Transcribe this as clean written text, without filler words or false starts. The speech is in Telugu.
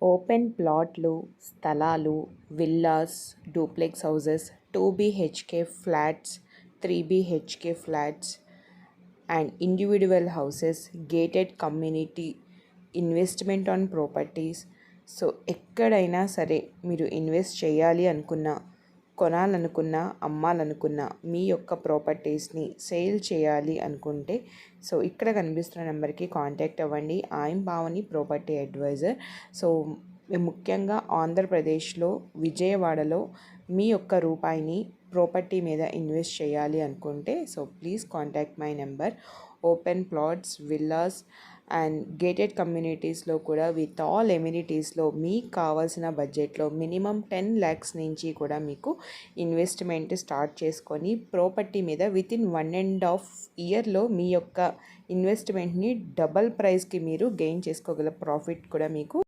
ఓపెన్ ప్లాట్లు, స్థలాలు, villas, duplex houses, 2 BHK flats, 3 BHK flats and individual houses, gated community, investment on properties. So ఎక్కడైనా సరే మీరు ఇన్వెస్ట్ చేయాలి అనుకున్నా, కొనాలనుకున్నా, అమ్మాలనుకున్నా, మీ యొక్క ప్రాపర్టీస్ని సేల్ చేయాలి అనుకుంటే సో ఇక్కడ కనిపిస్తున్న నెంబర్కి కాంటాక్ట్ అవ్వండి. I am Pavani, property adviser. So ముఖ్యంగా ఆంధ్రప్రదేశ్లో విజయవాడలో మీ యొక్క రూపాయిని ప్రాపర్టీ మీద ఇన్వెస్ట్ చేయాలి అనుకుంటే so please contact my number. Open plots, villas and gated కమ్యూనిటీస్లో కూడా విత్ ఆల్ ఎమ్యూనిటీస్లో మీకు కావాల్సిన బడ్జెట్లో మినిమం 10 lakhs నుంచి కూడా మీకు ఇన్వెస్ట్మెంట్ స్టార్ట్ చేసుకొని ప్రాపర్టీ మీద వితిన్ 1.5 yearలో మీ యొక్క ఇన్వెస్ట్మెంట్ని డబల్ ప్రైస్కి మీరు గెయిన్ చేసుకోగల ప్రాఫిట్ కూడా మీకు